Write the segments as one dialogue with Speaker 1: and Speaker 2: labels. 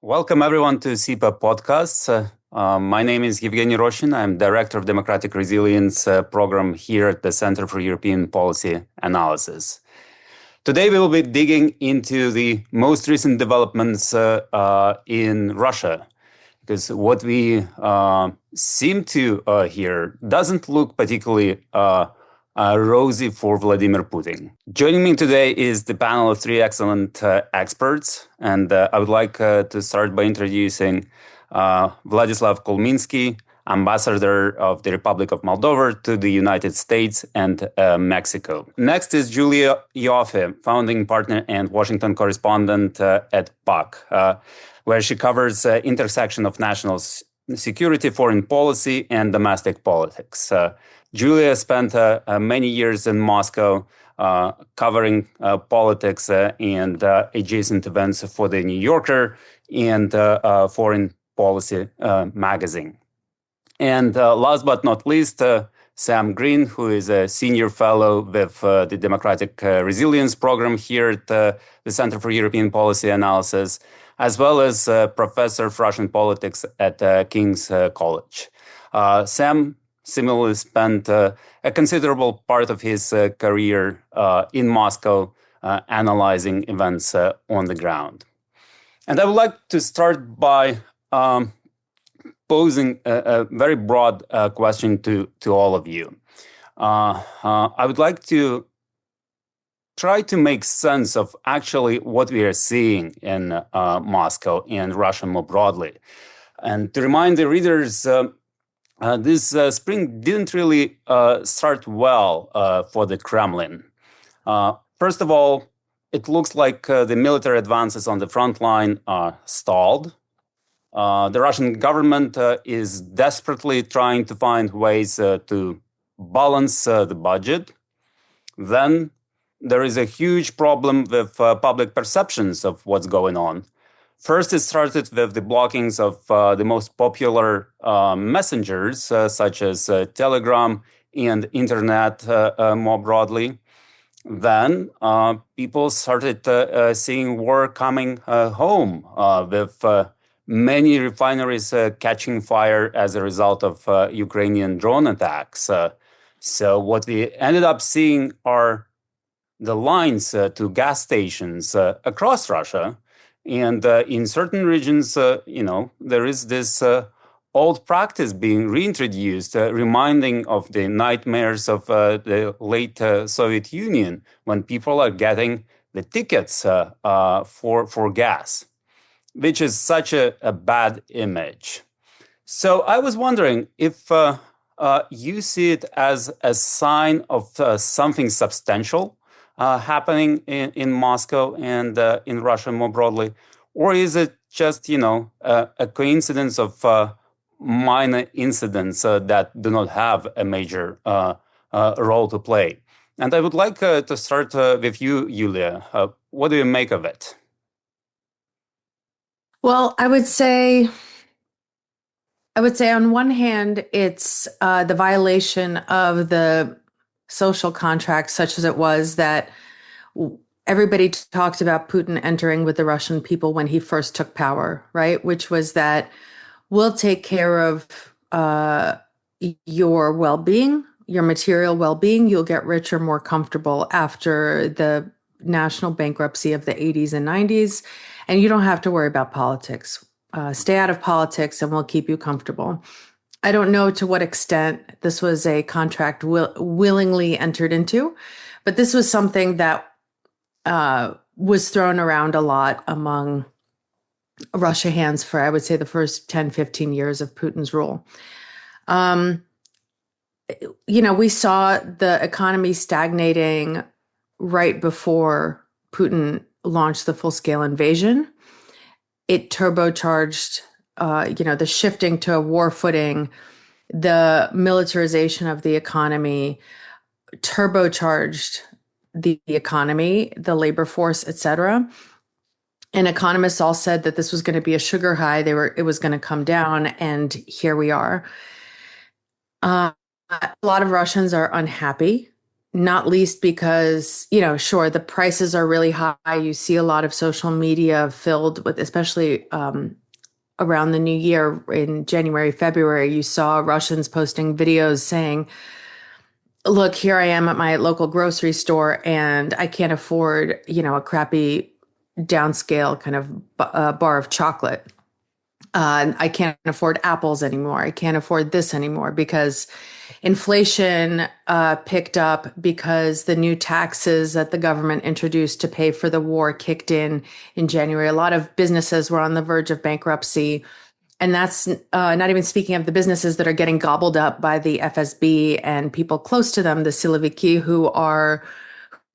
Speaker 1: Welcome everyone to CEPA Podcast. My name is Evgeny Roshchin. I'm Director of Democratic Resilience Program here at the Center for European Policy Analysis. Today we will be digging into the most recent developments in Russia, because what we seem to hear doesn't look particularly rosy for Vladimir Putin. Joining me today is the panel of three excellent experts, and I would like to start by introducing Vladislav Kulminski, Ambassador of the Republic of Moldova to the United States and Mexico. Next is Julia Ioffe, founding partner and Washington correspondent at Puck, where she covers intersection of national security, foreign policy, and domestic politics. Julia spent many years in Moscow covering politics and adjacent events for the New Yorker and Foreign Policy magazine. And last but not least, Sam Greene, who is a senior fellow with the Democratic Resilience Program here at the Center for European Policy Analysis, as well as professor of Russian politics at King's College. Sam similarly spent a considerable part of his career in Moscow analyzing events on the ground. And I would like to start by posing a very broad question to all of you. I would like to try to make sense of actually what we are seeing in Moscow and Russia more broadly. And to remind the readers, this spring didn't really start well for the Kremlin. First of all, it looks like the military advances on the front line are stalled. The Russian government is desperately trying to find ways to balance the budget. Then there is a huge problem with public perceptions of what's going on. First, it started with the blockings of the most popular messengers, such as Telegram and Internet more broadly. Then people started seeing war coming home with many refineries catching fire as a result of Ukrainian drone attacks. So what we ended up seeing are the lines to gas stations across Russia. And in certain regions, there is this old practice being reintroduced, reminding of the nightmares of the late Soviet Union, when people are getting the tickets for gas, which is such a bad image. So I was wondering if you see it as a sign of something substantial happening in Moscow and in Russia more broadly, or is it just, a coincidence of minor incidents that do not have a major role to play? And I would like to start with you, Julia. What do you make of it?
Speaker 2: Well, I would say on one hand, it's the violation of the social contract, such as it was, that everybody talked about Putin entering with the Russian people when he first took power, right? Which was that we'll take care of your well-being, your material well-being. You'll get richer, more comfortable after the national bankruptcy of the 80s and 90s, and you don't have to worry about politics. Stay out of politics and we'll keep you comfortable. I don't know to what extent this was a contract willingly entered into, but this was something that was thrown around a lot among Russia hands for, I would say, the first 10, 15 years of Putin's rule. We saw the economy stagnating right before Putin launched the full-scale invasion. It turbocharged the shifting to a war footing, the militarization of the economy, turbocharged the economy, the labor force, et cetera. And economists all said that this was going to be a sugar high. It was going to come down, and here we are. A lot of Russians are unhappy not least because, sure, the prices are really high. You see a lot of social media filled with, especially around the new year in January, February, you saw Russians posting videos saying, look, here I am at my local grocery store and I can't afford, a crappy downscale kind of bar of chocolate. I can't afford apples anymore. I can't afford this anymore because inflation picked up because the new taxes that the government introduced to pay for the war kicked in January. A lot of businesses were on the verge of bankruptcy. And that's not even speaking of the businesses that are getting gobbled up by the FSB and people close to them, the Siloviki, who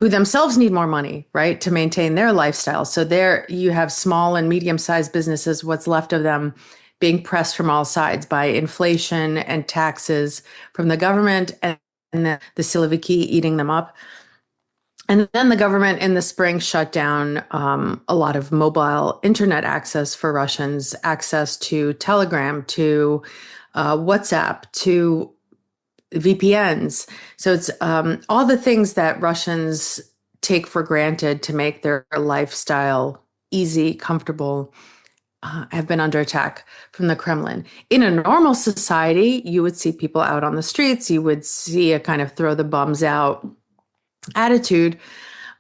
Speaker 2: themselves need more money, right, to maintain their lifestyle. So there you have small and medium-sized businesses, what's left of them, being pressed from all sides by inflation and taxes from the government and the Siloviki eating them up. And then the government in the spring shut down a lot of mobile internet access for Russians, access to Telegram, to WhatsApp, to VPNs. So it's all the things that Russians take for granted to make their lifestyle easy, comfortable, have been under attack from the Kremlin. In a normal society, you would see people out on the streets. You would see a kind of throw the bums out attitude.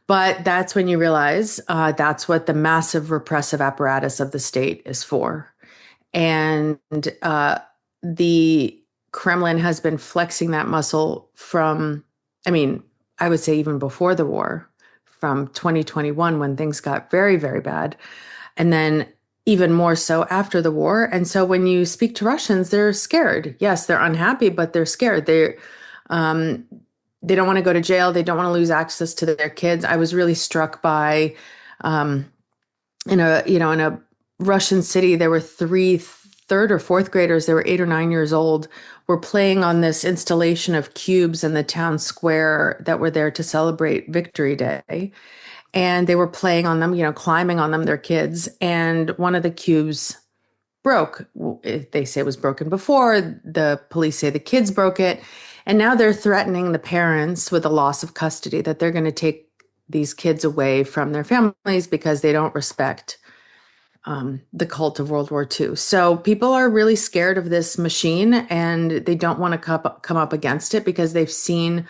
Speaker 2: But that's when you realize that's what the massive repressive apparatus of the state is for. And the Kremlin has been flexing that muscle from, I would say even before the war, from 2021 when things got very, very bad. And then even more so after the war. And so when you speak to Russians, they're scared. Yes, they're unhappy, but they're scared. They don't want to go to jail. They don't want to lose access to their kids. I was really struck by, in a Russian city, there were three third or fourth graders. They were 8 or 9 years old. Were playing on this installation of cubes in the town square that were there to celebrate Victory Day. And they were playing on them, climbing on them, their kids. And one of the cubes broke. They say it was broken before. The police say the kids broke it. And now they're threatening the parents with a loss of custody, that they're going to take these kids away from their families because they don't respect the cult of World War II. So people are really scared of this machine and they don't want to come up against it because they've seen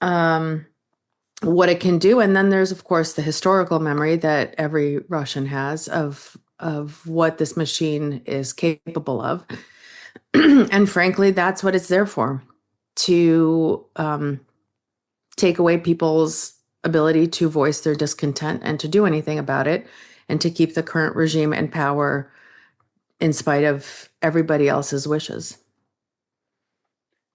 Speaker 2: what it can do. And then there's, of course, the historical memory that every Russian has of what this machine is capable of. And frankly, that's what it's there for, to take away people's ability to voice their discontent and to do anything about it, and to keep the current regime in power in spite of everybody else's wishes.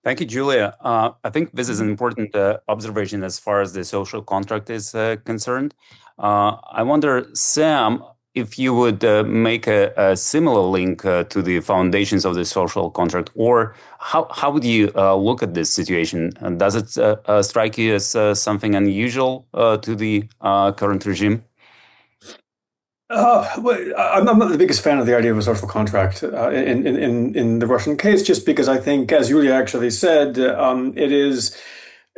Speaker 1: Thank you, Julia. I think this is an important observation as far as the social contract is concerned. I wonder, Sam, if you would make a similar link to the foundations of the social contract, or how would you look at this situation? Does it strike you as something unusual to the current regime?
Speaker 3: Well, I'm not the biggest fan of the idea of a social contract in the Russian case, just because I think, as Julia actually said, it is,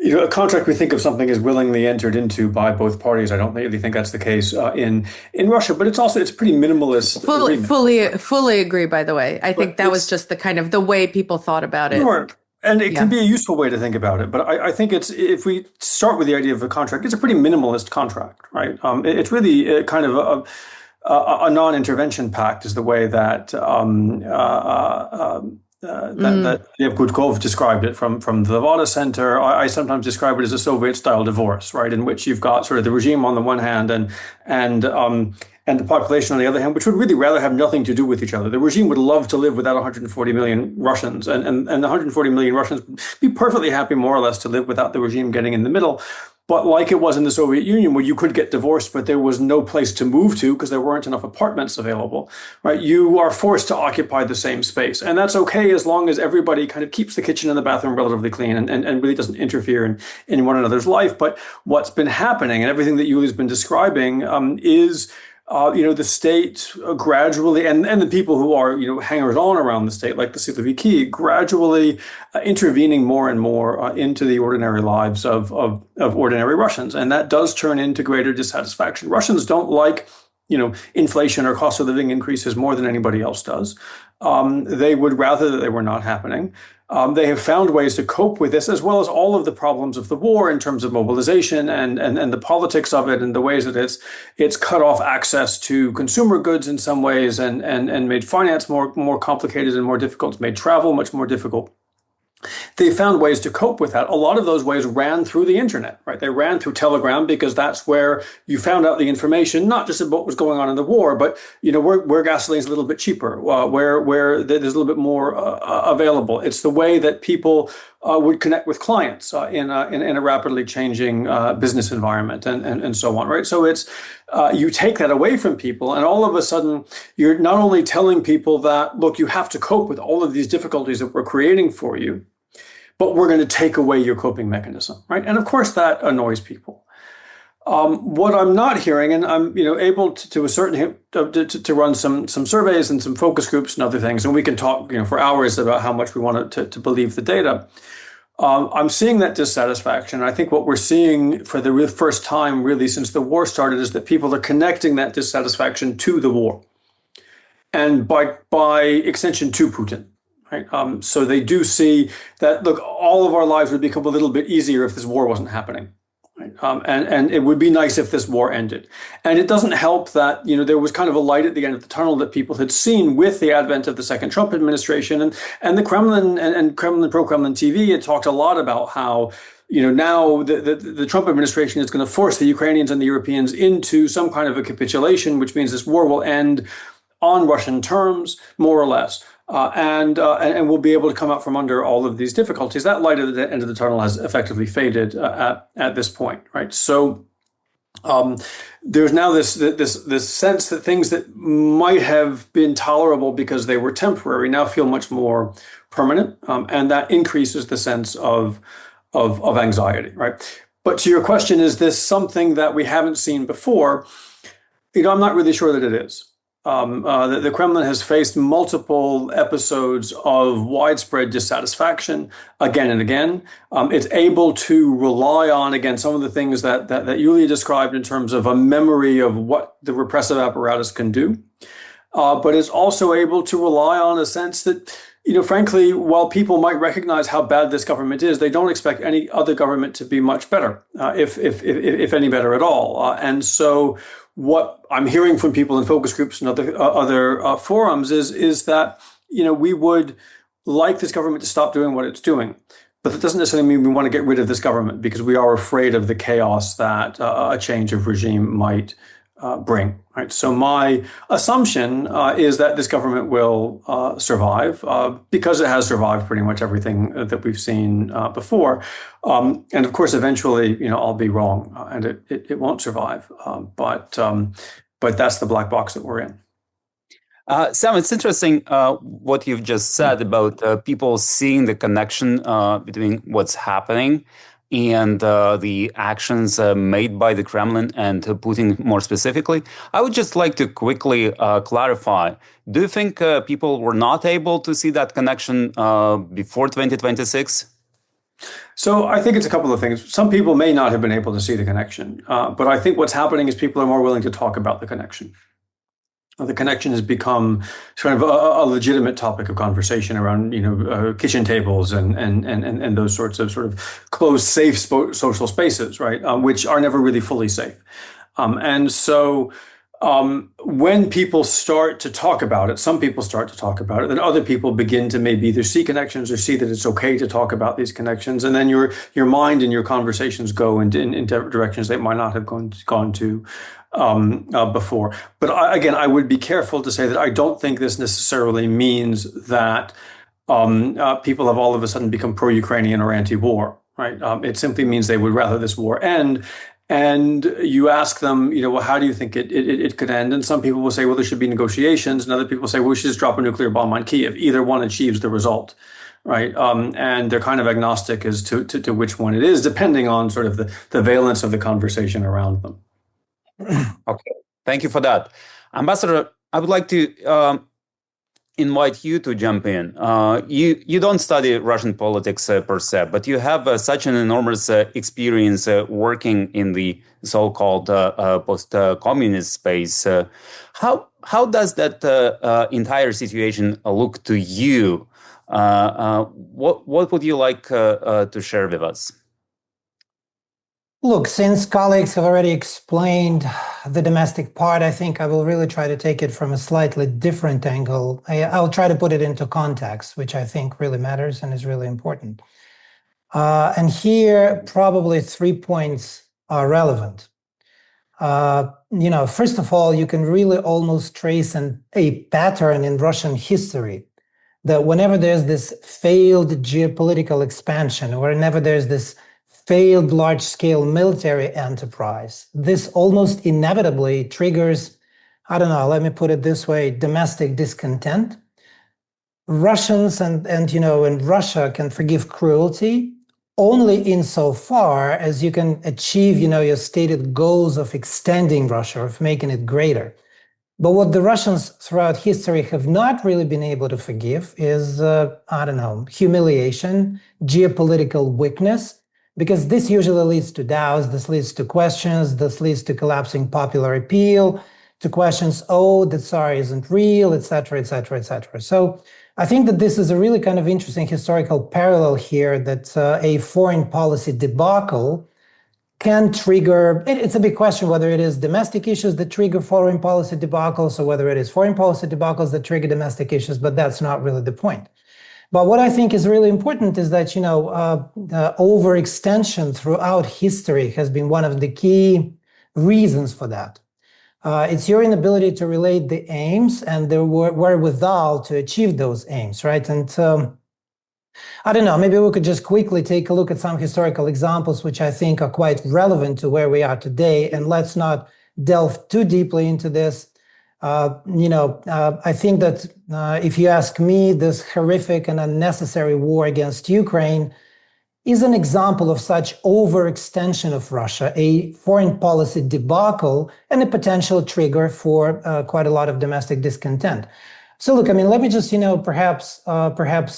Speaker 3: a contract we think of something as willingly entered into by both parties. I don't really think that's the case in Russia, but it's pretty minimalist.
Speaker 2: Fully agree. By the way, I think that was just the kind of the way people thought about it.
Speaker 3: Sure. And it can be a useful way to think about it. But I think if we start with the idea of a contract, it's a pretty minimalist contract, right? It's really kind of a non-intervention pact is the way that that Lev Gudkov described it from the Levada Center. I sometimes describe it as a Soviet-style divorce, right, in which you've got sort of the regime on the one hand and the population on the other hand, which would really rather have nothing to do with each other. The regime would love to live without 140 million Russians, and the 140 million Russians would be perfectly happy, more or less, to live without the regime getting in the middle. But like it was in the Soviet Union, where you could get divorced, but there was no place to move to because there weren't enough apartments available, right? You are forced to occupy the same space. And that's okay as long as everybody kind of keeps the kitchen and the bathroom relatively clean and really doesn't interfere in one another's life. But what's been happening, and everything that Yuli's been describing, is the state gradually, and the people who are, hangers-on around the state, like the siloviki, gradually intervening more and more into the ordinary lives of ordinary Russians. And that does turn into greater dissatisfaction. Russians don't like, inflation or cost of living increases more than anybody else does. They would rather that they were not happening. They have found ways to cope with this, as well as all of the problems of the war in terms of mobilization and the politics of it, and the ways that it's cut off access to consumer goods in some ways, and made finance more complicated and more difficult, made travel much more difficult. They found ways to cope with that. A lot of those ways ran through the internet, right? They ran through Telegram, because that's where you found out the information, not just about what was going on in the war, but where gasoline is a little bit cheaper, where there's a little bit more available. It's the way that people would connect with clients in a rapidly changing business environment, and so on, right? So it's you take that away from people, and all of a sudden you're not only telling people that, look, you have to cope with all of these difficulties that we're creating for you, but we're going to take away your coping mechanism, right? And of course that annoys people. What I'm not hearing, and I'm able to a certain to run some surveys and some focus groups and other things, and we can talk for hours about how much we want to believe the data. I'm seeing that dissatisfaction. I think what we're seeing for the first time, really, since the war started, is that people are connecting that dissatisfaction to the war, and by extension to Putin. Right? So they do see that, look, all of our lives would become a little bit easier if this war wasn't happening. Right? And it would be nice if this war ended. And it doesn't help that, there was kind of a light at the end of the tunnel that people had seen with the advent of the second Trump administration, and the Kremlin and pro-Kremlin TV had talked a lot about how, now the Trump administration is going to force the Ukrainians and the Europeans into some kind of a capitulation, which means this war will end on Russian terms, more or less. And we'll be able to come out from under all of these difficulties. That light at the end of the tunnel has effectively faded at this point, right? So there's now this sense that things that might have been tolerable because they were temporary now feel much more permanent, and that increases the sense of anxiety, right? But to your question, is this something that we haven't seen before? I'm not really sure that it is. The Kremlin has faced multiple episodes of widespread dissatisfaction again and again. It's able to rely on, again, some of the things that Julia described in terms of a memory of what the repressive apparatus can do. But it's also able to rely on a sense that, frankly, while people might recognize how bad this government is, they don't expect any other government to be much better, if any better at all. And so what I'm hearing from people in focus groups and other forums is that, we would like this government to stop doing what it's doing. But that doesn't necessarily mean we want to get rid of this government, because we are afraid of the chaos that a change of regime might bring. Right. So my assumption is that this government will survive because it has survived pretty much everything that we've seen before. And of course, eventually, I'll be wrong, and it won't survive. But that's the black box that we're in.
Speaker 1: Sam, it's interesting what you've just said about people seeing the connection between what's happening and the actions made by the Kremlin and Putin more specifically. I would just like to quickly clarify. Do you think people were not able to see that connection before 2026?
Speaker 3: So I think it's a couple of things. Some people may not have been able to see the connection, but I think what's happening is people are more willing to talk about the connection. The connection has become sort of a legitimate topic of conversation around, kitchen tables and those sorts of sort of closed, safe social spaces, right? Which are never really fully safe. And so when people start to talk about it, some people start to talk about it, then other people begin to maybe either see connections or see that it's okay to talk about these connections. And then your mind and your conversations go in directions they might not have gone to before. But again, I would be careful to say that I don't think this necessarily means that people have all of a sudden become pro-Ukrainian or anti-war, right? It simply means they would rather this war end. And you ask them, well, how do you think it could end? And some people will say, well, there should be negotiations. And other people say, well, we should just drop a nuclear bomb on Kyiv. Either one achieves the result, right? And they're kind of agnostic as to which one it is, depending on sort of the valence of the conversation around them.
Speaker 1: Okay. Thank you for that. Ambassador, I would like to invite you to jump in. You don't study Russian politics per se, but you have such an enormous experience working in the so-called post-communist space. How does that entire situation look to you? What would you like to share with us?
Speaker 4: Look, since colleagues have already explained the domestic part, I think I will really try to take it from a slightly different angle. I'll try to put it into context, which I think really matters and is really important. And here, probably 3 points are relevant. First of all, you can really almost trace a pattern in Russian history that whenever there's this failed geopolitical expansion, or whenever there's this failed large-scale military enterprise, this almost inevitably triggers, I don't know, let me put it this way, domestic discontent. Russians and Russia can forgive cruelty only insofar as you can achieve, your stated goals of extending Russia, of making it greater. But what the Russians throughout history have not really been able to forgive is, humiliation, geopolitical weakness, because this usually leads to doubts, this leads to questions, this leads to collapsing popular appeal, to questions, the Tsar isn't real, etc., etc., etc. So I think that this is a really kind of interesting historical parallel here, that a foreign policy debacle can trigger, it's a big question whether it is domestic issues that trigger foreign policy debacles or whether it is foreign policy debacles that trigger domestic issues, but that's not really the point. But what I think is really important is that, overextension throughout history has been one of the key reasons for that. It's your inability to relate the aims and the wherewithal to achieve those aims, right? And I don't know, maybe we could just quickly take a look at some historical examples which I think are quite relevant to where we are today. And let's not delve too deeply into this. I think that if you ask me, this horrific and unnecessary war against Ukraine is an example of such overextension of Russia, a foreign policy debacle, and a potential trigger for quite a lot of domestic discontent. So look, let me just, perhaps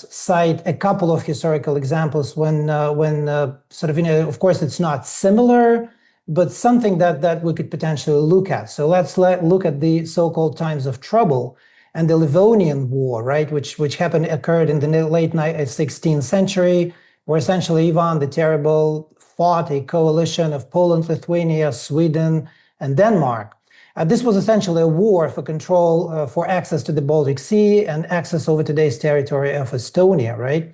Speaker 4: cite a couple of historical examples when of course, it's not similar, but something that we could potentially look at. So let's look at the so-called times of trouble and the Livonian War, right, which occurred in the late 16th century, where essentially Ivan the Terrible fought a coalition of Poland, Lithuania, Sweden, and Denmark. This was essentially a war for control, for access to the Baltic Sea and access over today's territory of Estonia, right?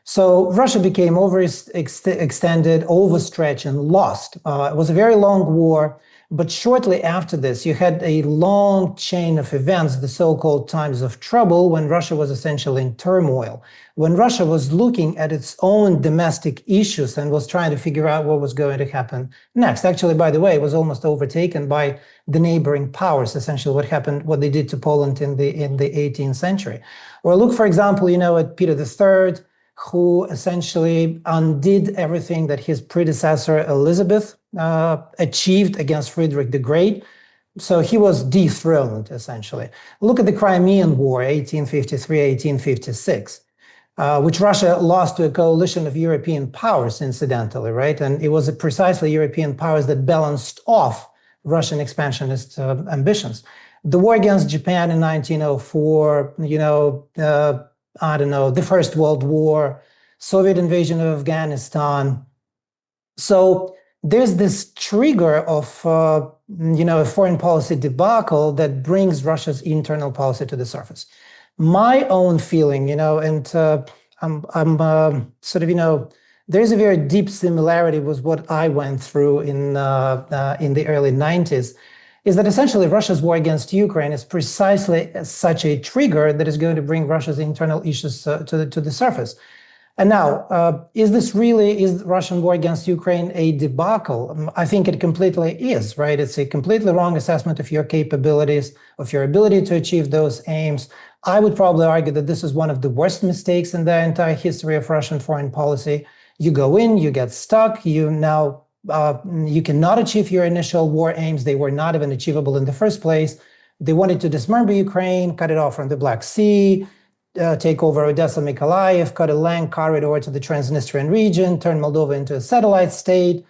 Speaker 4: So Russia became overextended, overstretched, and lost. It was a very long war, but shortly after this, you had a long chain of events, the so-called times of trouble, when Russia was essentially in turmoil, when Russia was looking at its own domestic issues and was trying to figure out what was going to happen next. Actually, by the way, it was almost overtaken by the neighboring powers, essentially what they did to Poland in the 18th century. Or look, for example, at Peter III, who essentially undid everything that his predecessor Elizabeth achieved against Frederick the Great. So he was dethroned, essentially. Look at the Crimean War, 1853-1856, which Russia lost to a coalition of European powers, incidentally, right? And it was precisely European powers that balanced off Russian expansionist ambitions. The war against Japan in 1904, the First World War, Soviet invasion of Afghanistan. So there's this trigger of, a foreign policy debacle that brings Russia's internal policy to the surface. My own feeling, and there's a very deep similarity with what I went through in the early 90s, is that essentially Russia's war against Ukraine is precisely such a trigger that is going to bring Russia's internal issues to the surface. And now, is Russian war against Ukraine a debacle? I think it completely is, right? It's a completely wrong assessment of your capabilities, of your ability to achieve those aims. I would probably argue that this is one of the worst mistakes in the entire history of Russian foreign policy. You go in, you get stuck, you now You cannot achieve your initial war aims. They were not even achievable in the first place. They wanted to dismember Ukraine, cut it off from the Black Sea, take over Odessa, Mykolaiv, cut a land corridor to the Transnistrian region, turn Moldova into a satellite state,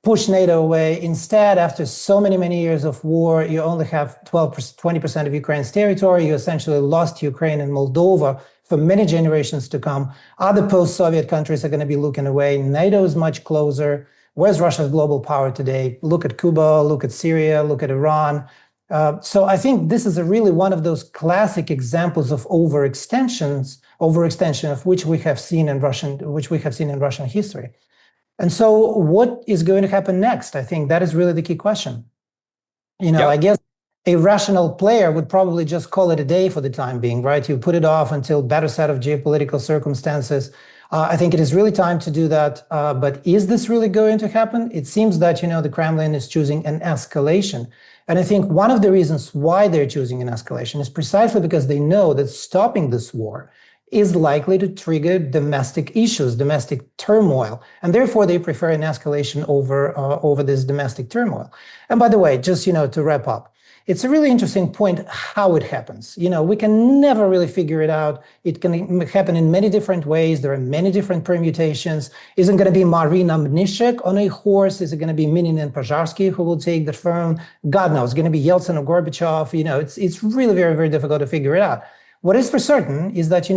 Speaker 4: push NATO away. Instead, after so many years of war, you only have 20% of Ukraine's territory. You essentially lost Ukraine and Moldova for many generations to come. Other post-Soviet countries are going to be looking away. NATO is much closer. Where's Russia's global power today? Look at Cuba, look at Syria, look at Iran. So I think this is really one of those classic examples of overextension of which we have seen in Russian history. And so what is going to happen next? I think that is really the key question. I guess a rational player would probably just call it a day for the time being, right? You put it off until better set of geopolitical circumstances. I think it is really time to do that. But is this really going to happen? It seems that, the Kremlin is choosing an escalation. And I think one of the reasons why they're choosing an escalation is precisely because they know that stopping this war is likely to trigger domestic issues, domestic turmoil. And therefore, they prefer an escalation over this domestic turmoil. And by the way, just, to wrap up, it's a really interesting point how it happens. We can never really figure it out. It can happen in many different ways. There are many different permutations. Is it going to be Marina Mnishek on a horse? Is it going to be Minin and Pozharsky who will take the throne? God knows. It's going to be Yeltsin or Gorbachev. It's really very, very difficult to figure it out. What is for certain is that,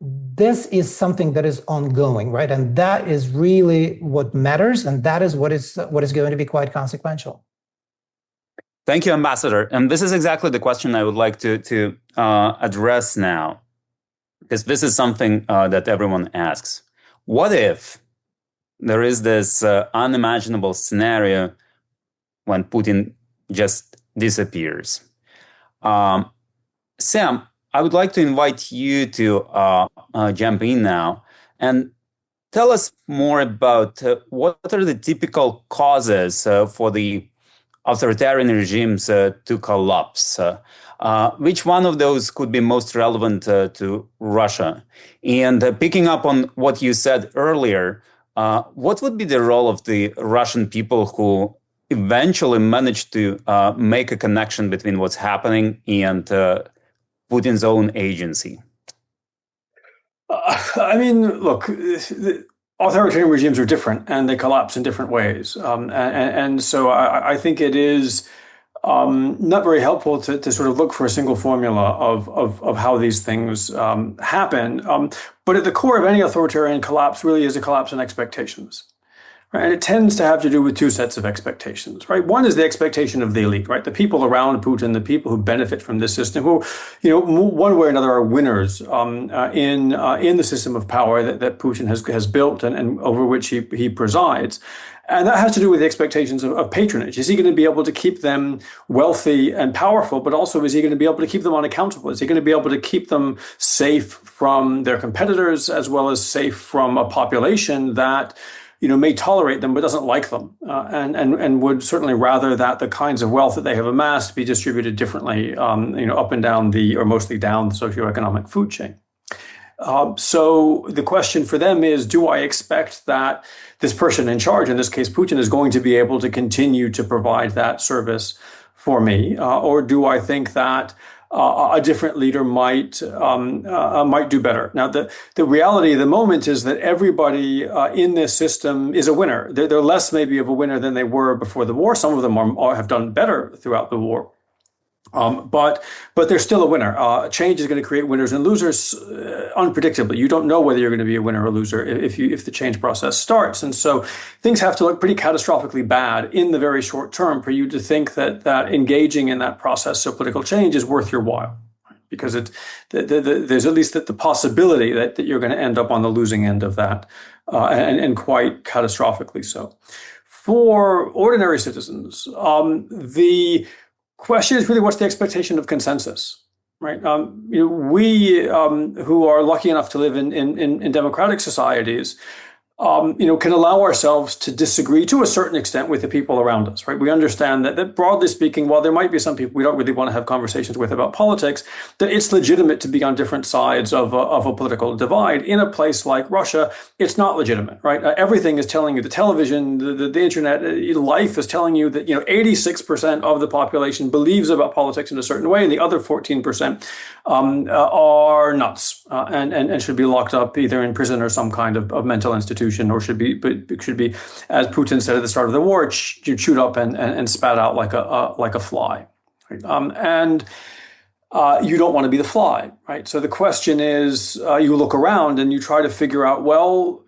Speaker 4: this is something that is ongoing, right? And that is really what matters. And that is what is going to be quite consequential.
Speaker 1: Thank you, Ambassador. And this is exactly the question I would like to address now, because this is something that everyone asks. What if there is this unimaginable scenario when Putin just disappears? Sam, I would like to invite you to jump in now and tell us more about what are the typical causes for the authoritarian regimes to collapse. Which one of those could be most relevant to Russia? And picking up on what you said earlier, what would be the role of the Russian people who eventually managed to make a connection between what's happening and Putin's own agency?
Speaker 3: Look, authoritarian regimes are different and they collapse in different ways. And so I think it is not very helpful to sort of look for a single formula of how these things happen. But at the core of any authoritarian collapse really is a collapse in expectations. Right? And it tends to have to do with two sets of expectations, right? One is the expectation of the elite, right? The people around Putin, the people who benefit from this system, who, one way or another are winners in the system of power that Putin has built and over which he presides. And that has to do with the expectations of patronage. Is he going to be able to keep them wealthy and powerful, but also is he going to be able to keep them unaccountable? Is he going to be able to keep them safe from their competitors as well as safe from a population that may tolerate them but doesn't like them, and would certainly rather that the kinds of wealth that they have amassed be distributed differently, up and down or mostly down the socioeconomic food chain. So the question for them is, do I expect that this person in charge, in this case Putin, is going to be able to continue to provide that service for me, or do I think that a different leader might do better? Now, the reality of the moment is that everybody in this system is a winner. They're less maybe of a winner than they were before the war. Some of them have done better throughout the war. But they're still a winner. Change is going to create winners and losers unpredictably. You don't know whether you're going to be a winner or loser if the change process starts. And so things have to look pretty catastrophically bad in the very short term for you to think that engaging in that process of political change is worth your while. Because there's at least the possibility that you're going to end up on the losing end of that, and quite catastrophically so. For ordinary citizens, the question is really, what's the expectation of consensus, right? We who are lucky enough to live in democratic societies can allow ourselves to disagree to a certain extent with the people around us, right? We understand that broadly speaking, while there might be some people we don't really want to have conversations with about politics, that it's legitimate to be on different sides of a political divide. In a place like Russia, it's not legitimate, right? Everything is telling you, the television, the internet, life is telling you that, 86% of the population believes about politics in a certain way, and the other 14% are nuts and should be locked up either in prison or some kind of mental institution, or should be, as Putin said at the start of the war, chewed up and spat out like a fly. Right? And you don't want to be the fly, right? So the question is, you look around and you try to figure out, well,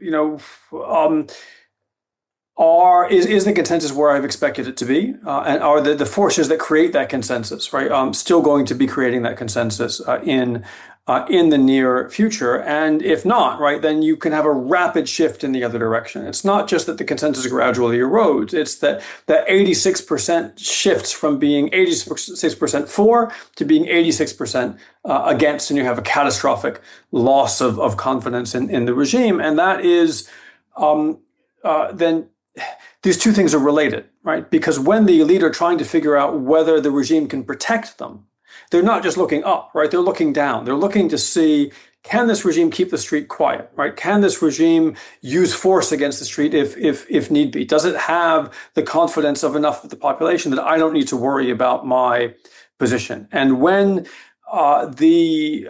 Speaker 3: is the consensus where I've expected it to be, and are the forces that create that consensus, right, still going to be creating that consensus in the near future? And if not, right, then you can have a rapid shift in the other direction. It's not just that the consensus gradually erodes; it's that 86% shifts from being 86% for to being 86% against, and you have a catastrophic loss of confidence in the regime. And that is then. These two things are related, right? Because when the elite are trying to figure out whether the regime can protect them, they're not just looking up, right? They're looking down. They're looking to see, can this regime keep the street quiet, right? Can this regime use force against the street if need be? Does it have the confidence of enough of the population that I don't need to worry about my position? And when the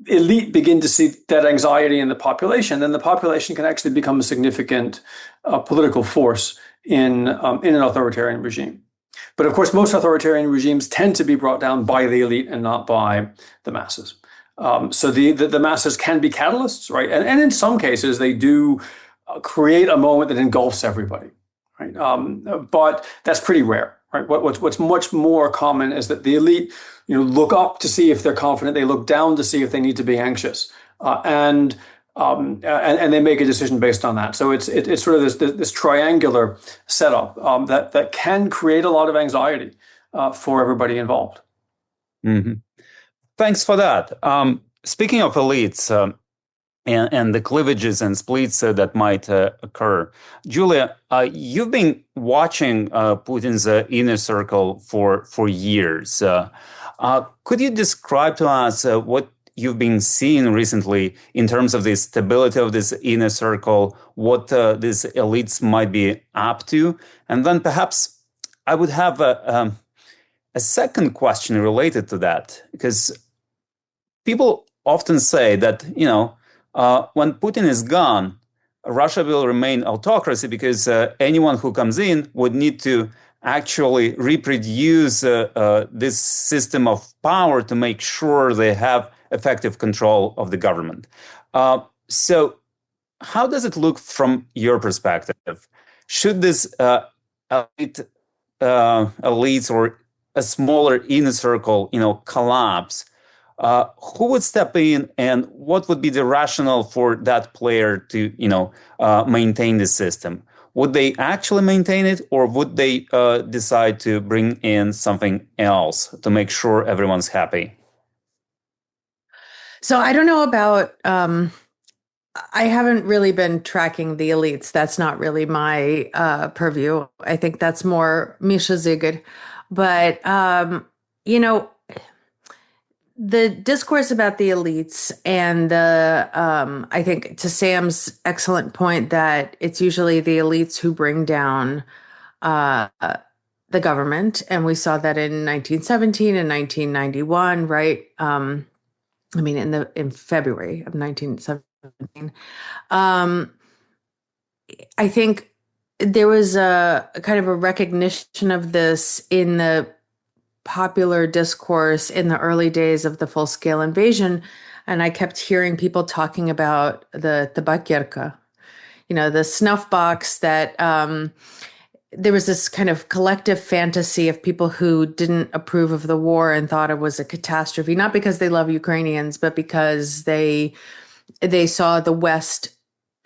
Speaker 3: elite begin to see that anxiety in the population, then the population can actually become a significant political force in an authoritarian regime. But of course, most authoritarian regimes tend to be brought down by the elite and not by the masses. So the masses can be catalysts, right? And in some cases, they do create a moment that engulfs everybody, right? But that's pretty rare, right? What's much more common is that the elite, look up to see if they're confident. They look down to see if they need to be anxious, and they make a decision based on that. So it's sort of this triangular setup that can create a lot of anxiety for everybody involved.
Speaker 1: Mm-hmm. Thanks for that. Speaking of elites and the cleavages and splits that might occur, Julia, you've been watching Putin's inner circle for years. Could you describe to us what you've been seeing recently in terms of the stability of this inner circle, what these elites might be up to? And then perhaps I would have a second question related to that, because people often say that, when Putin is gone, Russia will remain autocracy because anyone who comes in would need to actually reproduce this system of power to make sure they have effective control of the government. So how does it look from your perspective? Should this elites or a smaller inner circle, collapse? Who would step in, and what would be the rationale for that player to, maintain the system? Would they actually maintain it, or would they decide to bring in something else to make sure everyone's happy?
Speaker 2: So I don't know about, I haven't really been tracking the elites. That's not really my purview. I think that's more Misha Ziegler. But, the discourse about the elites and I think to Sam's excellent point that it's usually the elites who bring down the government. And we saw that in 1917 and 1991, right? In February of 1917. I think there was a kind of a recognition of this in the popular discourse in the early days of the full-scale invasion. And I kept hearing people talking about the tabakirka, the snuff box that there was this kind of collective fantasy of people who didn't approve of the war and thought it was a catastrophe, not because they love Ukrainians, but because they saw the West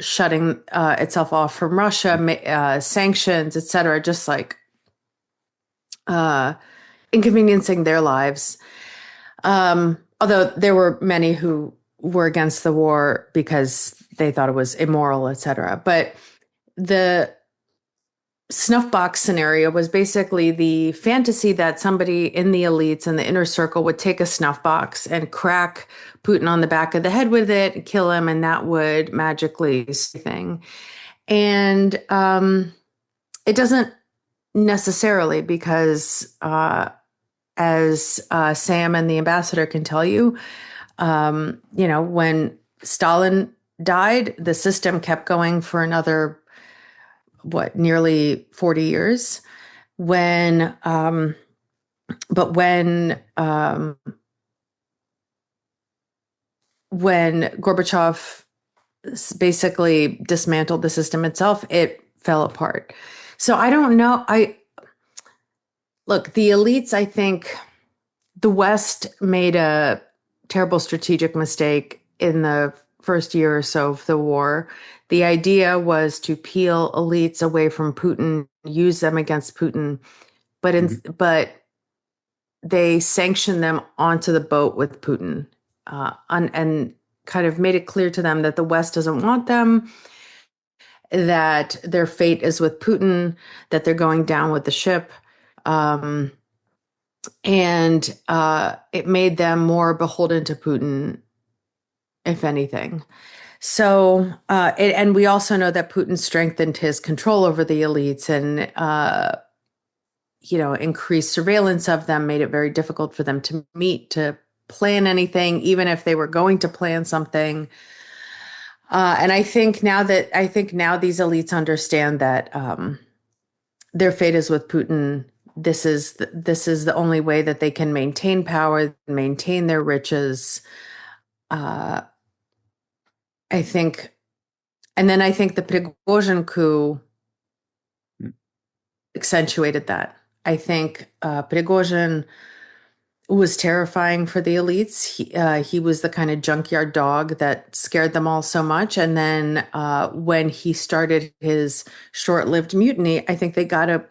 Speaker 2: shutting itself off from Russia, sanctions, etc., just like inconveniencing their lives. Although there were many who were against the war because they thought it was immoral, etc. But the snuff box scenario was basically the fantasy that somebody in the elites and the inner circle would take a snuff box and crack Putin on the back of the head with it and kill him, and that would magically thing. And it doesn't necessarily, because as Sam and the ambassador can tell you, when Stalin died, the system kept going for another nearly 40 years. When Gorbachev basically dismantled the system itself, it fell apart. So I don't know. Look, the elites, I think the West made a terrible strategic mistake in the first year or so of the war. The idea was to peel elites away from Putin, use them against Putin, but they sanctioned them onto the boat with Putin, and kind of made it clear to them that the West doesn't want them, that their fate is with Putin, that they're going down with the ship. And it made them more beholden to Putin, if anything. So, and we also know that Putin strengthened his control over the elites and, increased surveillance of them, made it very difficult for them to meet, to plan anything, even if they were going to plan something. And I think now these elites understand that their fate is with Putin. This is the only way that they can maintain power, maintain their riches. I think the Prigozhin coup accentuated that. I think Prigozhin was terrifying for the elites. He was the kind of junkyard dog that scared them all so much. And then when he started his short-lived mutiny, I think they got a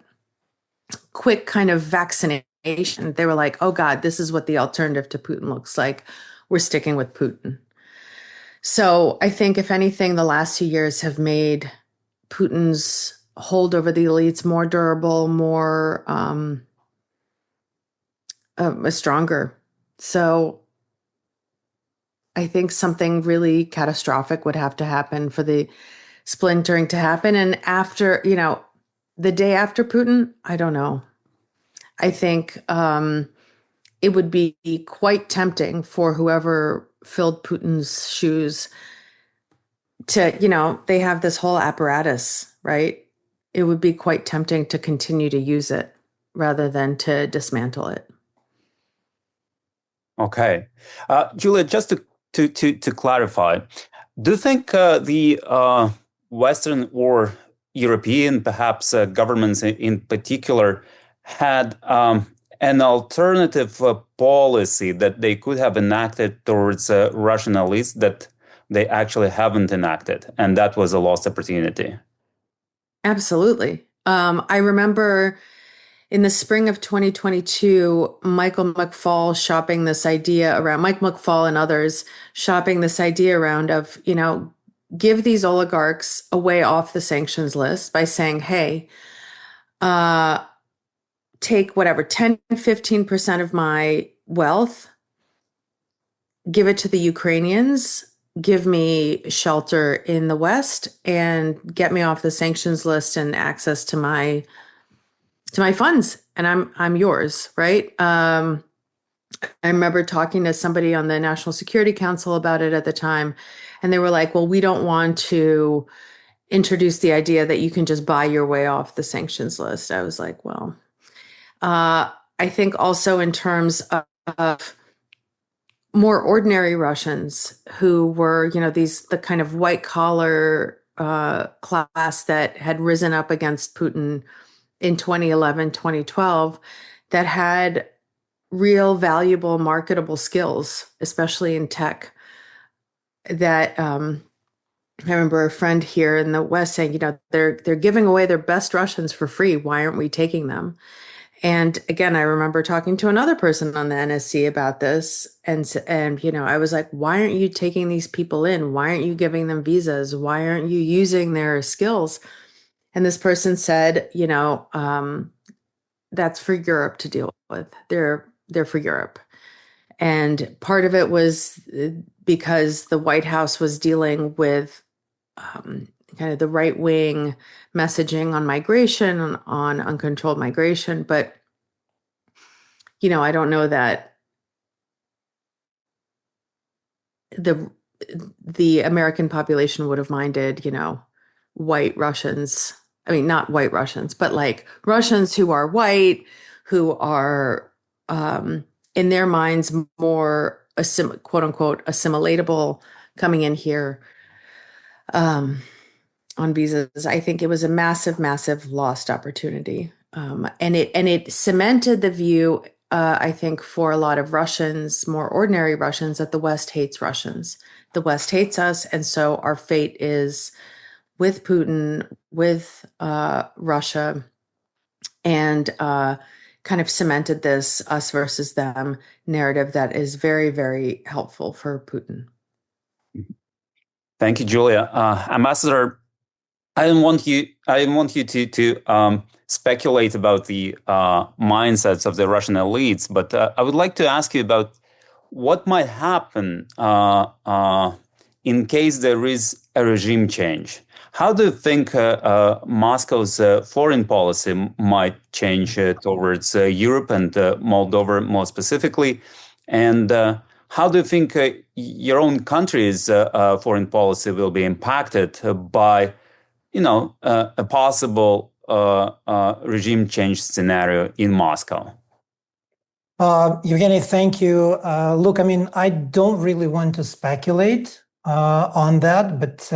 Speaker 2: quick kind of vaccination. They were like, oh God, this is what the alternative to Putin looks like. We're sticking with Putin. So I think, if anything, the last 2 years have made Putin's hold over the elites more durable, more stronger. So I think something really catastrophic would have to happen for the splintering to happen. And after, the day after Putin, I don't know. I think it would be quite tempting for whoever filled Putin's shoes to, they have this whole apparatus, right? It would be quite tempting to continue to use it rather than to dismantle it.
Speaker 1: Okay. Julia, just to clarify, do you think the Western or European, perhaps governments in particular, had an alternative policy that they could have enacted towards Russian elites that they actually haven't enacted, and that was a lost opportunity?
Speaker 2: Absolutely. I remember in the spring of 2022, Mike McFaul and others shopping this idea around of, give these oligarchs a way off the sanctions list by saying, hey, take whatever, 10, 15% of my wealth, give it to the Ukrainians, give me shelter in the West, and get me off the sanctions list and access to my funds, and I'm yours, right? I remember talking to somebody on the National Security Council about it at the time, and they were like, well, we don't want to introduce the idea that you can just buy your way off the sanctions list. I was like, well, I think also in terms of more ordinary Russians who were, the kind of white collar class that had risen up against Putin in 2011, 2012, that had real valuable, marketable skills, especially in tech, that I remember a friend here in the West saying, they're giving away their best Russians for free. Why aren't we taking them? And again, I remember talking to another person on the NSC about this, and I was like, why aren't you taking these people in? Why aren't you giving them visas? Why aren't you using their skills? And this person said, that's for Europe to deal with. They're for Europe. And part of it was because the White House was dealing with kind of the right-wing messaging on migration, on uncontrolled migration. But, I don't know that the American population would have minded, white Russians. I mean, not white Russians, but like Russians who are white, who are, in their minds, more quote unquote assimilatable, coming in here on visas. I think it was a massive, massive lost opportunity, and it cemented the view, I think, for a lot of Russians, more ordinary Russians, that the West hates Russians. The West hates us, and so our fate is with Putin, with Russia, and kind of cemented this us versus them narrative that is very, very helpful for Putin.
Speaker 1: Thank you, Julia. Ambassador, I didn't want you to speculate about the mindsets of the Russian elites, but I would like to ask you about what might happen in case there is a regime change. How do you think Moscow's foreign policy might change towards Europe and Moldova more specifically? And how do you think your own country's foreign policy will be impacted by, a possible regime change scenario in Moscow?
Speaker 4: Evgeny, thank you. Look, I mean, I don't really want to speculate on that, but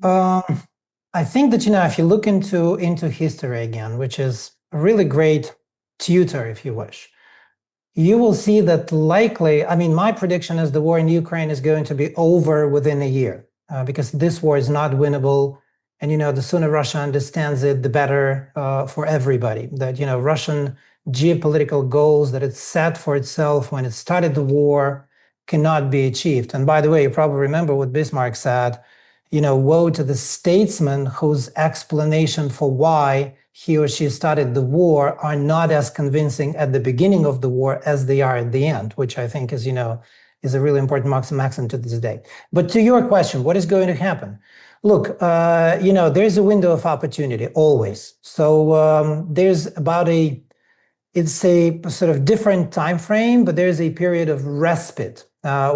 Speaker 4: I think that, if you look into history again, which is a really great tutor, if you wish, you will see that likely, I mean, my prediction is the war in Ukraine is going to be over within a year, because this war is not winnable. And, the sooner Russia understands it, the better for everybody. That, Russian geopolitical goals that it set for itself when it started the war cannot be achieved. And by the way, you probably remember what Bismarck said, woe to the statesman whose explanation for why he or she started the war are not as convincing at the beginning of the war as they are at the end, which I think is, is a really important maxim to this day. But to your question, what is going to happen? Look, there's a window of opportunity always. So there's about it's a sort of different time frame, but there's a period of respite.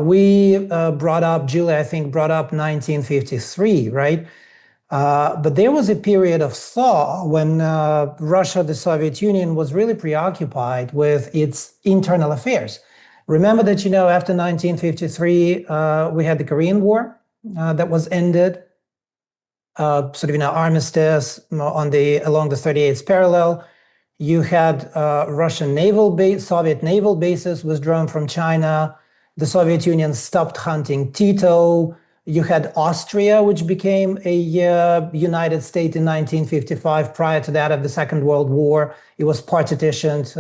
Speaker 4: We brought up, Julia, I think, brought up 1953, right? But there was a period of thaw when Russia, the Soviet Union, was really preoccupied with its internal affairs. Remember that, after 1953, we had the Korean War that was ended, armistice along the 38th parallel. You had Russian Soviet naval bases withdrawn from China. The Soviet Union stopped hunting Tito. You had Austria, which became a United State in 1955. Prior to that, of the Second World War, it was partitioned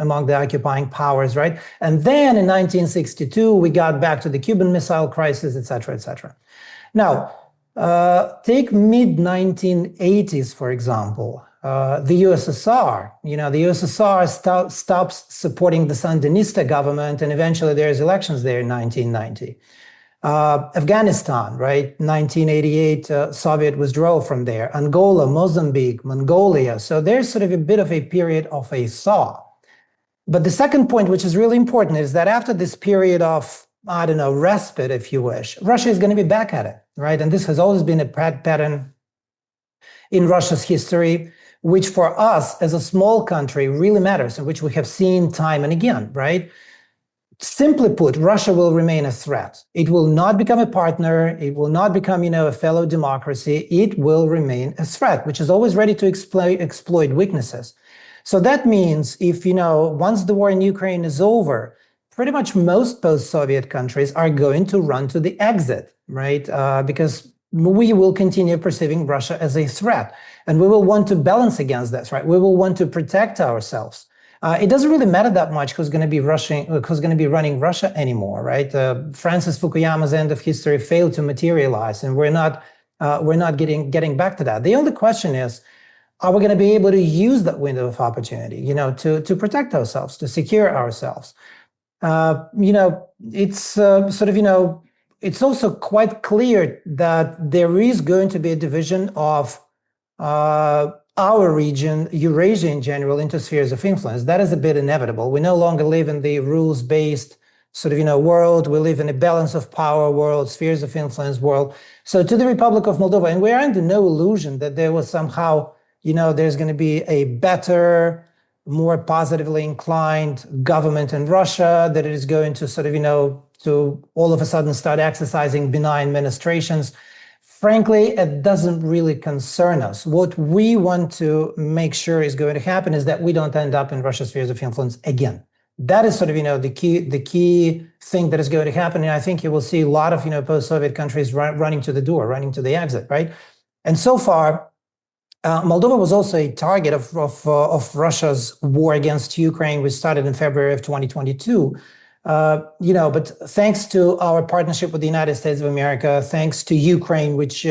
Speaker 4: among the occupying powers, right? And then in 1962, we got back to the Cuban Missile Crisis, et cetera, et cetera. Now, take mid-1980s, for example. The USSR, the USSR stops supporting the Sandinista government, and eventually there's elections there in 1990. Afghanistan, right? 1988, Soviet withdrawal from there. Angola, Mozambique, Mongolia. So there's sort of a bit of a period of a thaw. But the second point, which is really important, is that after this period of, respite, if you wish, Russia is going to be back at it, right? And this has always been a pattern in Russia's history, which for us as a small country really matters, and which we have seen time and again, right? Simply put, Russia will remain a threat. It will not become a partner. It will not become, a fellow democracy. It will remain a threat, which is always ready to exploit weaknesses. So that means if, once the war in Ukraine is over, pretty much most post-Soviet countries are going to run to the exit, right? Because we will continue perceiving Russia as a threat. And we will want to balance against that, right? We will want to protect ourselves. It doesn't really matter that much who's going to be running Russia anymore, right? Francis Fukuyama's end of history failed to materialize, and we're not getting back to that. The only question is, are we going to be able to use that window of opportunity, to protect ourselves, to secure ourselves? It's it's also quite clear that there is going to be a division of our region, Eurasia in general, into spheres of influence. That is a bit inevitable. We no longer live in the rules-based world. We live in a balance of power world, spheres of influence world. So to the Republic of Moldova, and we're under no illusion that there was somehow, there's going to be a better, more positively inclined government in Russia, that it is going to to all of a sudden start exercising benign administrations. Frankly, it doesn't really concern us. What we want to make sure is going to happen is that we don't end up in Russia's spheres of influence again. That is the key thing that is going to happen. And I think you will see a lot of, post-Soviet countries running to the door, running to the exit, right? And so far, Moldova was also a target of Russia's war against Ukraine, which started in February of 2022. But thanks to our partnership with the United States of America, thanks to Ukraine, which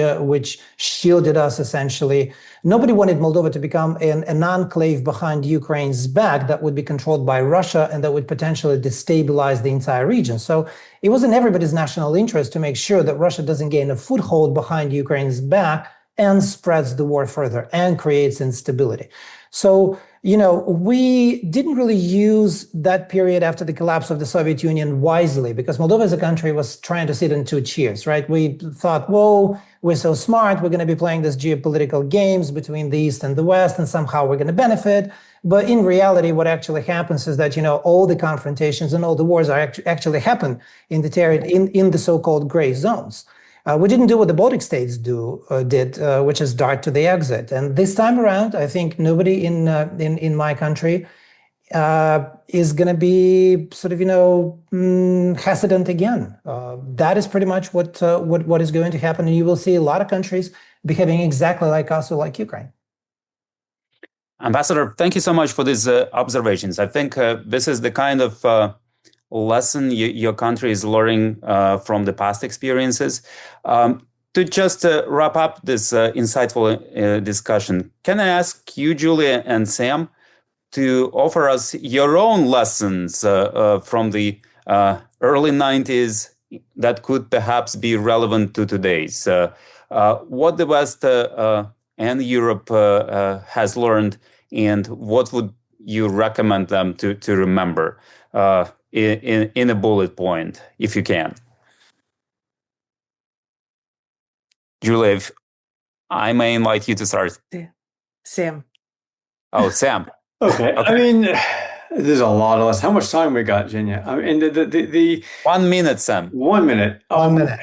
Speaker 4: shielded us essentially, nobody wanted Moldova to become an enclave behind Ukraine's back that would be controlled by Russia and that would potentially destabilize the entire region. So it was in everybody's national interest to make sure that Russia doesn't gain a foothold behind Ukraine's back and spreads the war further and creates instability. So, we didn't really use that period after the collapse of the Soviet Union wisely, because Moldova as a country was trying to sit in two chairs, right? We thought, whoa, we're so smart. We're going to be playing this geopolitical games between the East and the West, and somehow we're going to benefit. But in reality, what actually happens is that, all the confrontations and all the wars are actually happen in the so-called gray zones. We didn't do what the Baltic states did, which is dart to the exit. And this time around, I think nobody in my country is going to be hesitant again. That is pretty much what is going to happen, and you will see a lot of countries behaving exactly like us or like Ukraine.
Speaker 1: Ambassador, thank you so much for these observations. I think this is the kind of lesson your country is learning from the past experiences. To just wrap up this insightful discussion, can I ask you, Julia and Sam, to offer us your own lessons from the early 90s that could perhaps be relevant to today's? What the West and Europe has learned, and what would you recommend them to remember in a bullet point, if you can? Julia, if I may invite you to start.
Speaker 2: Sam.
Speaker 1: Oh, Sam.
Speaker 3: Okay. I mean, there's a lot of us. How much time we got, Genya? I mean, the
Speaker 1: 1 minute, Sam.
Speaker 3: 1 minute.
Speaker 4: 1 minute.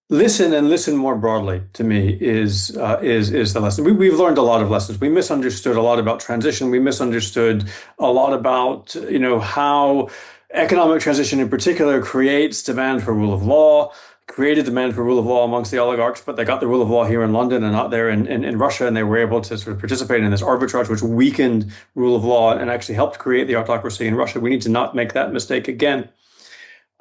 Speaker 3: Listen and listen more broadly, to me, is the lesson. We've learned a lot of lessons. We misunderstood a lot about transition. We misunderstood a lot about, how economic transition in particular creates demand for rule of law, created demand for rule of law amongst the oligarchs, but they got the rule of law here in London and not there in Russia, and they were able to sort of participate in this arbitrage, which weakened rule of law and actually helped create the autocracy in Russia. We need to not make that mistake again.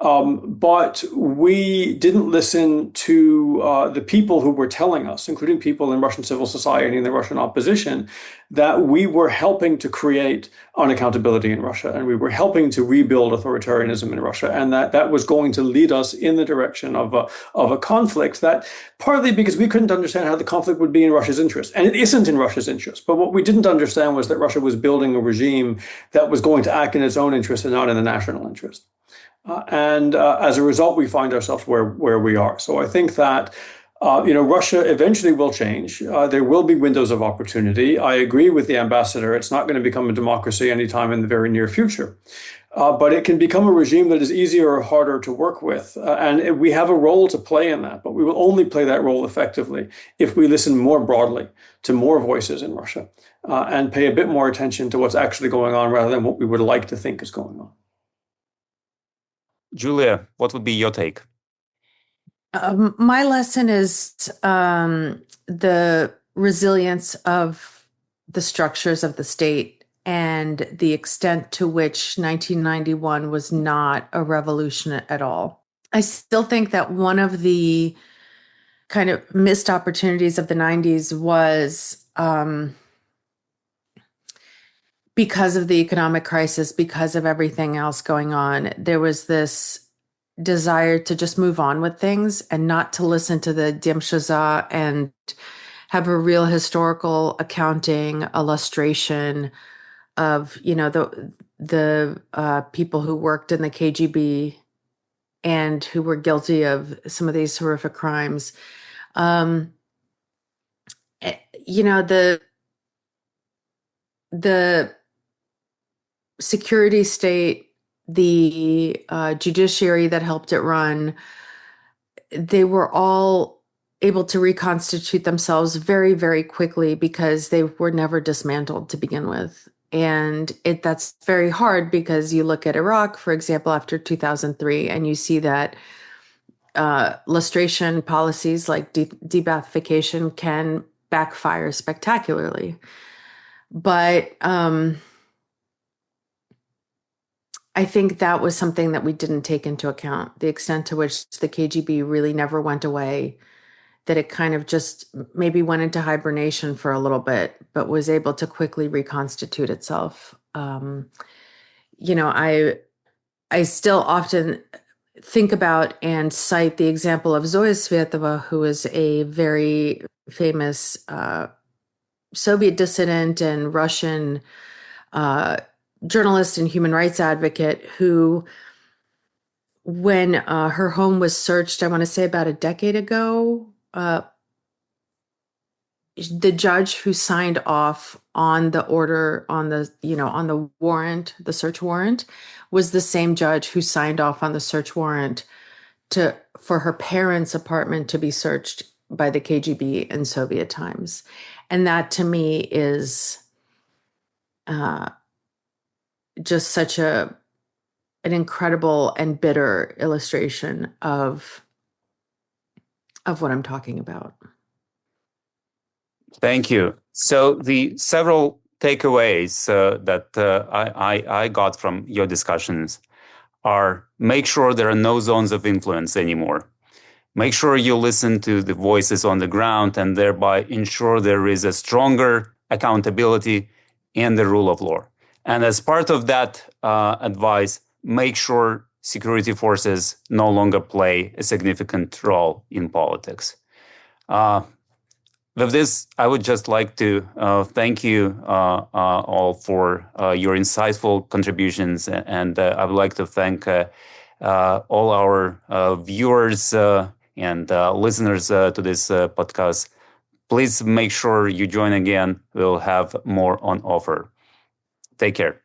Speaker 3: But we didn't listen to the people who were telling us, including people in Russian civil society and the Russian opposition, that we were helping to create unaccountability in Russia, and we were helping to rebuild authoritarianism in Russia, and that was going to lead us in the direction of a conflict that, partly because we couldn't understand how the conflict would be in Russia's interest, and it isn't in Russia's interest. But what we didn't understand was that Russia was building a regime that was going to act in its own interest and not in the national interest. And as a result, we find ourselves where we are. So I think that, Russia eventually will change. There will be windows of opportunity. I agree with the ambassador. It's not going to become a democracy anytime in the very near future. But it can become a regime that is easier or harder to work with. And we have a role to play in that. But we will only play that role effectively if we listen more broadly to more voices in Russia and pay a bit more attention to what's actually going on rather than what we would like to think is going on.
Speaker 1: Julia, what would be your take?
Speaker 2: My lesson is the resilience of the structures of the state and the extent to which 1991 was not a revolution at all. I still think that one of the kind of missed opportunities of the 90s was because of the economic crisis, because of everything else going on, there was this desire to just move on with things and not to listen to the Dimshaza and have a real historical accounting, illustration of, the people who worked in the KGB and who were guilty of some of these horrific crimes. The security state, the judiciary that helped it run, they were all able to reconstitute themselves very, very quickly because they were never dismantled to begin with. And that's very hard because you look at Iraq, for example, after 2003, and you see that lustration policies like de-Baathification can backfire spectacularly. But I think that was something that we didn't take into account, the extent to which the KGB really never went away, that it kind of just maybe went into hibernation for a little bit, but was able to quickly reconstitute itself. I still often think about and cite the example of Zoya Svetova, who is a very famous Soviet dissident and Russian journalist and human rights advocate who, when her home was searched, I want to say about a decade ago, the judge who signed off on the order, on the warrant, the search warrant, was the same judge who signed off on the search warrant for her parents' apartment to be searched by the KGB in Soviet times. And that to me is just such an incredible and bitter illustration of what I'm talking about.
Speaker 1: Thank you. So the several takeaways that I got from your discussions are: make sure there are no zones of influence anymore. Make sure you listen to the voices on the ground and thereby ensure there is a stronger accountability and the rule of law. And as part of that advice, make sure security forces no longer play a significant role in politics. With this, I would just like to thank you all for your insightful contributions. And I would like to thank all our viewers and listeners to this podcast. Please make sure you join again. We'll have more on offer. Take care.